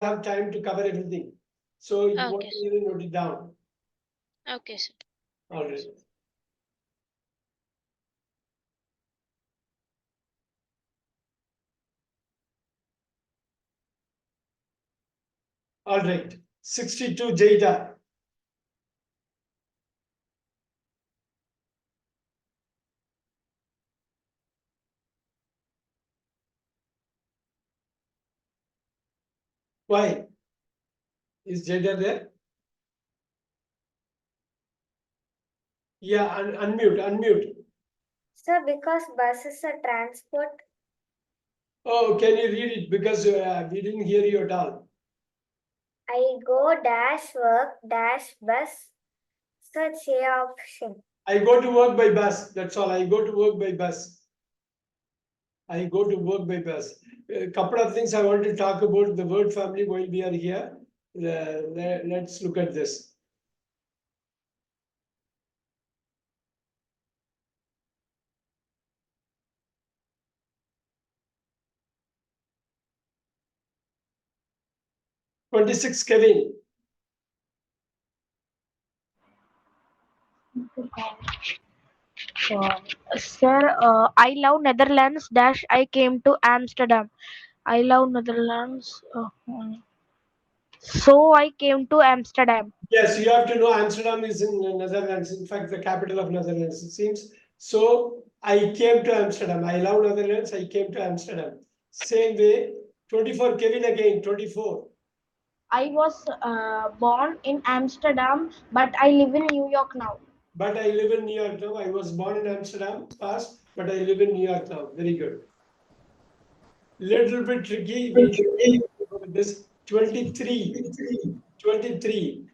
have time to cover everything. So you want Okay, to even note it down. okay, sir. All right. All right. 62 Jada. Why? Is Jada there? Yeah, unmute. Sir, because bus is a transport. Oh, can you read it? Because we didn't hear you at all. I go dash work dash bus. Such a option. I go to work by bus. That's all. I go to work by bus. I go to work by bus. A couple of things I want to talk about the word family while we are here. Let's look at this. '26 Kevin. Sir, I love Netherlands. Dash. I came to Amsterdam. I love Netherlands. So I came to Amsterdam. Yes, you have to know Amsterdam is in Netherlands. In fact, the capital of Netherlands, it seems. So I came to Amsterdam. I love Netherlands. I came to Amsterdam. Same way, 24 Kevin again, 24. I was born in Amsterdam, but I live in New York now. But I live in New York now. I was born in Amsterdam, past, but I live in New York now. Very good. Little bit tricky. We should go with this 23. 23.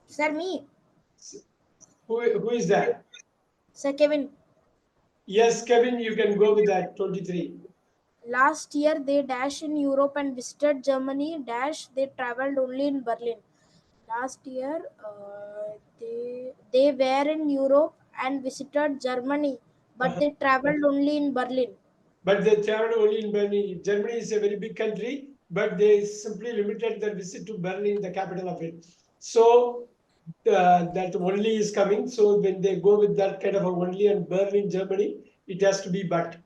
Sir, me. Who is that? Sir, Kevin. Yes, Kevin, you can go with that 23. Last year they dashed in Europe and visited Germany. They traveled only in Berlin. Last year they were in Europe and visited Germany, but they traveled only in Berlin. But they traveled only in Berlin. Germany is a very big country, but they simply limited their visit to Berlin, the capital of it. So that only is coming. So when they go with that kind of a only and Berlin, Germany, it has to be but.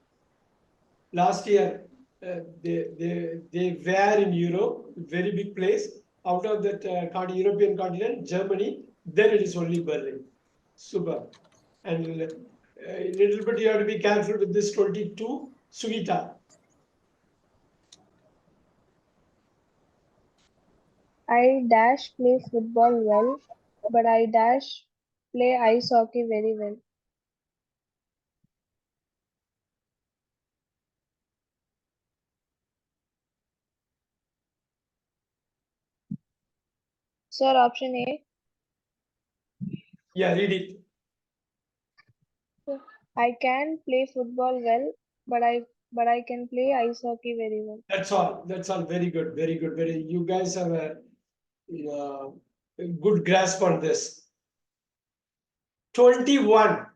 Last year, they were in Europe, very big place. Out of that European continent, Germany, then it is only Berlin. Super. And a little bit you have to be careful with this 22, Sugita. I dash play football well, but I dash play ice hockey very well. Sir, option A. Yeah, read it. I can play football well, but I can play ice hockey very well. That's all. That's all. Very good. Very good. Very. You guys have a good grasp on this. 21.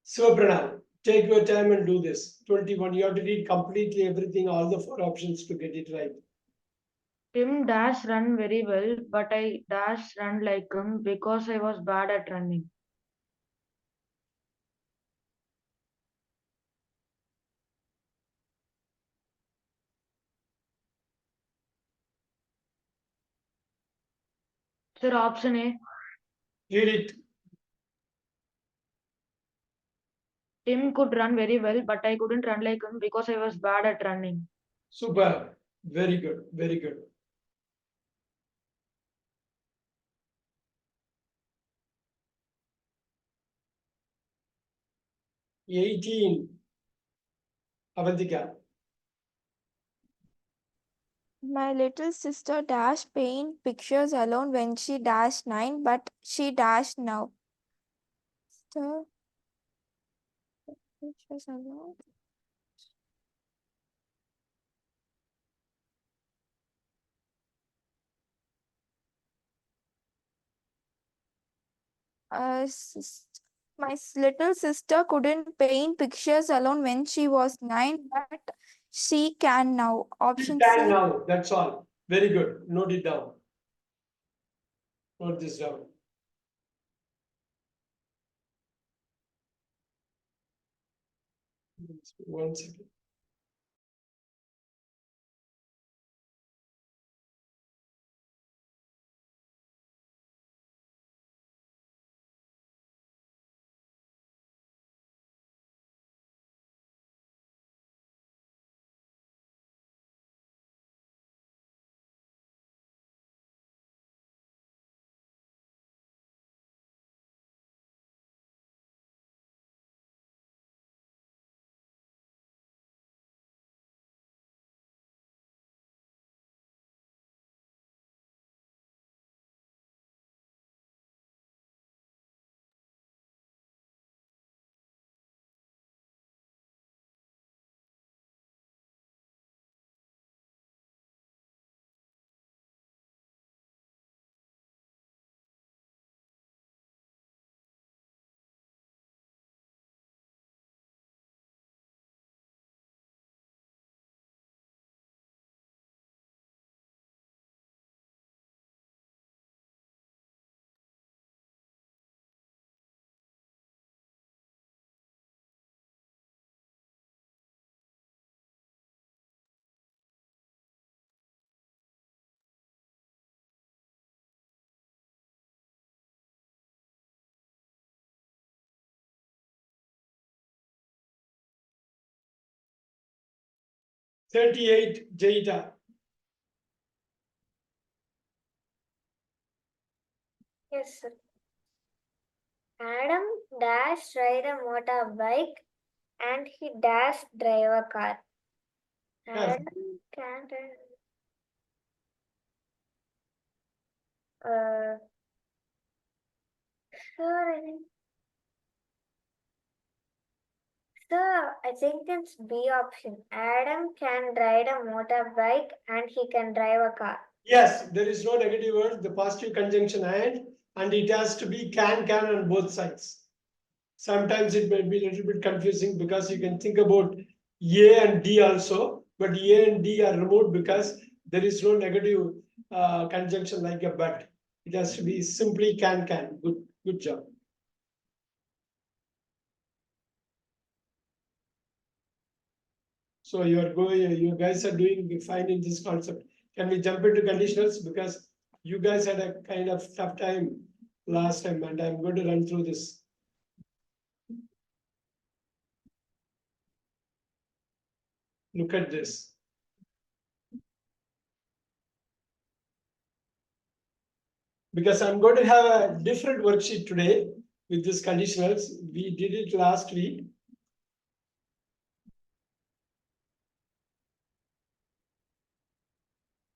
Sivapranav, take your time and do this. 21. You have to read completely everything, all the four options to get it right. Tim dash run very well, but I dash run like him because I was bad at running. Sir, option A. Read it. Tim could run very well, but I couldn't run like him because I was bad at running. Super. Very good. Very good. '18. Avantika. My little sister dashed paint pictures alone when she dashed 9, but she dashed now. So, pictures alone. My little sister couldn't paint pictures alone when she was 9, but she can now. You Option can C. now. That's all. Very good. Note it down. Note this down. One second. $38, Jada. Yes, sir. Adam dash ride a motorbike and he dash drive a car. Yes. Adam can uh sir, I think it's B option. Adam can ride a motorbike and he can drive a car. Yes, there is no negative word, the positive conjunction and it has to be can on both sides. Sometimes it may be a little bit confusing because you can think about A and D also, but A and D are removed because there is no negative conjunction like a but. It has to be simply can. Good job. So you guys are doing fine in this concept. Can we jump into conditionals because you guys had a kind of tough time last time, and I'm going to run through this. Look at this. Because I'm going to have a different worksheet today with these conditionals. We did it last week.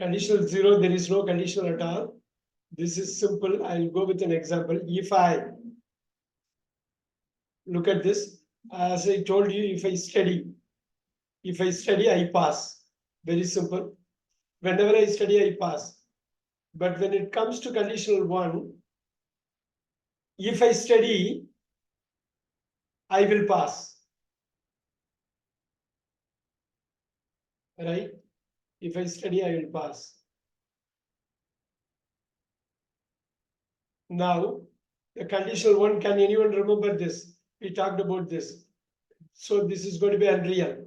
Conditional 0, there is no conditional at all. This is simple. I'll go with an example. If I look at this, as I told you, if I study, I pass. Very simple. Whenever I study, I pass. But when it comes to conditional 1, if I study, I will pass. Right? If I study, I will pass. Now, the conditional 1, can anyone remember this? We talked about this. So this is going to be unreal.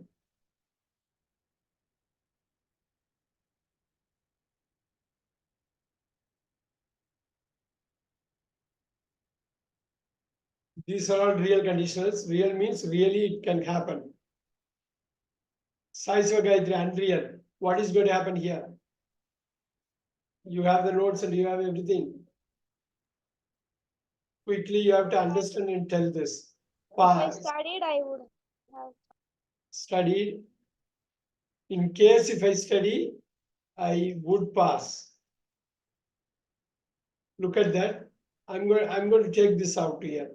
These are all real conditionals. Real means really it can happen. Sai Gayatri, unreal. What is going to happen here? You have the notes and you have everything. Quickly, you have to understand and tell this. If I studied, I would have. Studied. In case if I study, I would pass. Look at that. I'm going to take this out here.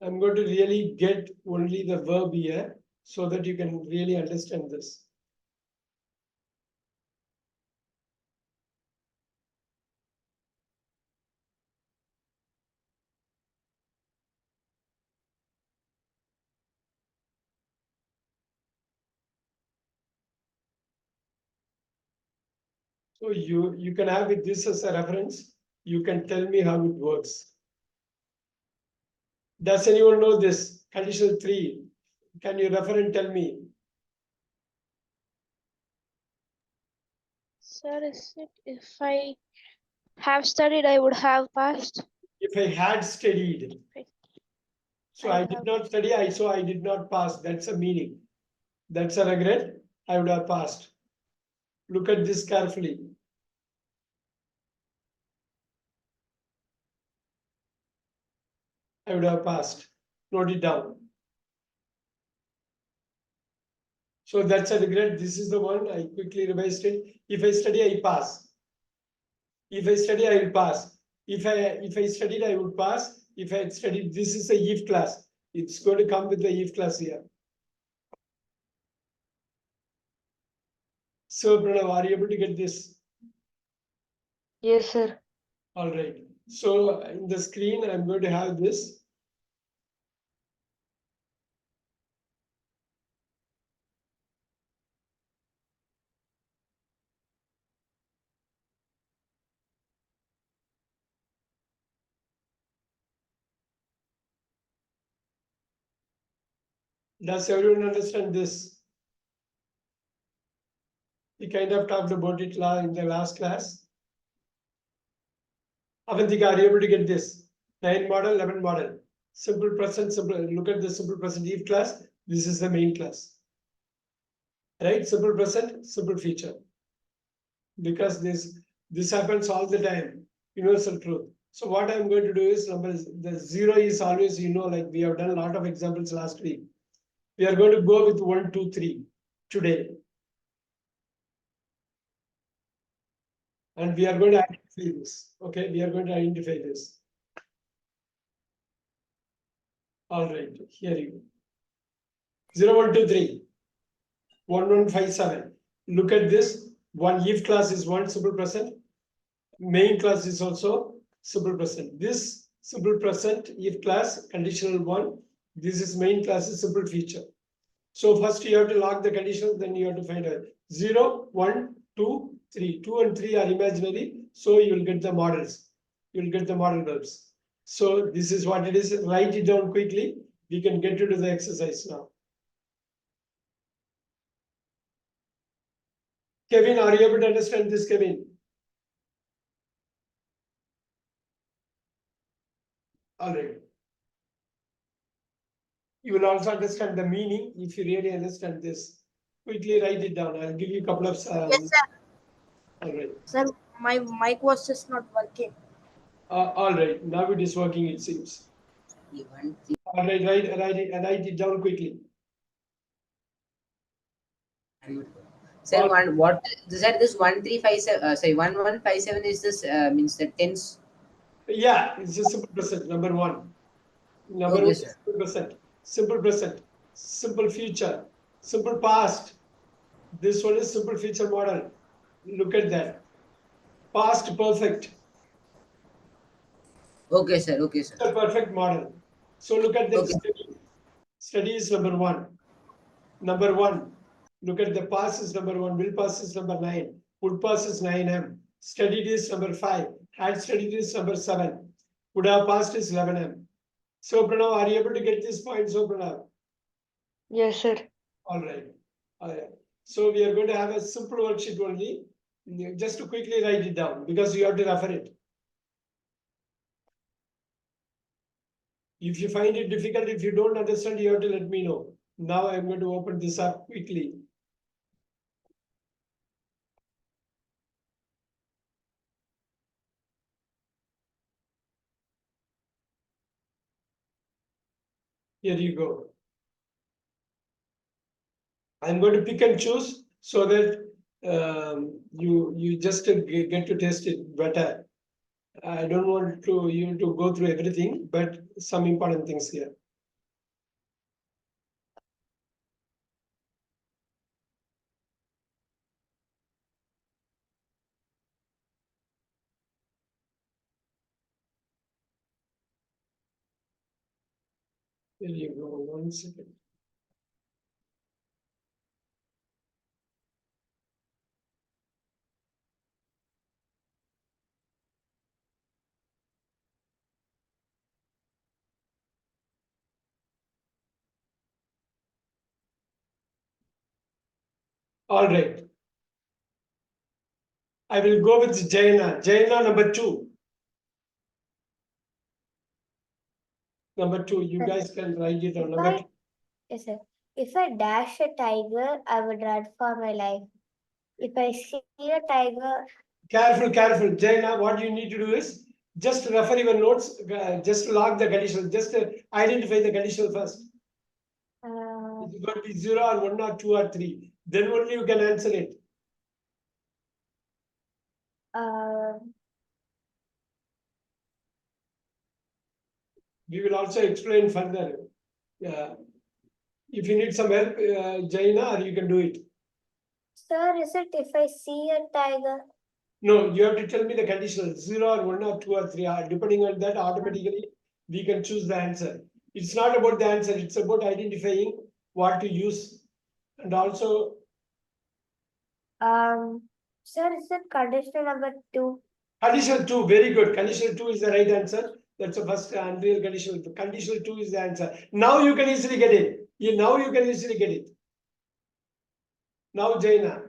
I'm going to really get only the verb here so that you can really understand this. So you can have it this as a reference. You can tell me how it works. Does anyone know this? Conditional 3. Can you refer and tell me? Sir, is it if I have studied, I would have passed? If I had studied. So I did not study, so I did not pass. That's a meaning. That's a regret. I would have passed. Look at this carefully. I would have passed. Note it down. So that's a regret. This is the one. I quickly revised it. If I study, I pass. If I study, I will pass. If I studied, I would pass. If I had studied, this is a if class. It's going to come with the if class here. So Pranav, are you able to get this? Yes, sir. All right. So in the screen, I'm going to have this. Does everyone understand this? We kind of talked about it in the last class. Avantika, are you able to get this? 9 model, 11 model. Simple present, simple. Look at the simple present if class. This is the main class. Right? Simple present, simple future. Because this happens all the time. Universal truth. So what I'm going to do is the 0 is always, like we have done a lot of examples last week. We are going to go with 1, 2, 3 today. And we are going to identify this. Okay, we are going to identify this. All right, here you go. 0, 1, 2, 3. 1, 1, 5, 7. Look at this. One if class is one simple present. Main class is also simple present. This simple present if class conditional 1. This is main class is simple feature. So first you have to log the conditions, then you have to find out 0, 1, 2, 3. 2 and 3 are imaginary, so you will get the models. You will get the model verbs. So this is what it is. Write it down quickly. We can get into the exercise now. Kevin, are you able to understand this, Kevin? All right. You will also understand the meaning if you really understand this. Quickly write it down. I'll give you a couple of. Yes, sir. All right. Sir, my mic was just not working. All right. Now it is working, it seems. All right. Write it down quickly. Sir, this 1357? Sorry, 1157 is this means the tens. Yeah, it's a simple present. Number 1. Number Okay, 1 sir. simple present. Simple present. Simple future. Simple past. This one is simple future model. Look at that. Past perfect. Okay, sir. Okay, sir. A perfect model. So look at the Okay. study. Study is number 1. Number 1. Look at the pass is number 1. Will pass is number 9. Would pass is 9M. Studied is number 5. Had studied is number 7. Would have passed is 11M. So Pranav, are you able to get this point? So Pranav. Yes, sir. All right. All right. So we are going to have a simple worksheet only. Just to quickly write it down because you have to refer it. If you find it difficult, if you don't understand, you have to let me know. Now I'm going to open this up quickly. Here you go. I'm going to pick and choose so that you just get to test it better. I don't want you to go through everything, but some important things here. Here you go. 1 second. All right. I will go with Jaina. Jaina number 2. Number 2, you guys can write it on number 2. Yes, sir. If I dash a tiger, I would run for my life. If I see a tiger, Careful, careful. Jaina, what you need to do is just refer your notes, just log the conditional, just identify the conditional first. It's going to be 0 or 1 or 2 or 3. Then only you can answer it. We will also explain further. If you need some help, Jaina, or you can do it. sir, is it if I see a tiger? No, you have to tell me the conditional 0 or 1 or 2 or 3. Depending on that, automatically we can choose the answer. It's not about the answer, it's about identifying what to use. And also, Sir, is it conditional number 2? conditional 2, very good. Conditional 2 is the right answer. That's the first unreal conditional. Conditional 2 is the answer. Now you can easily get it. Now you can easily get it. Now, Jaina.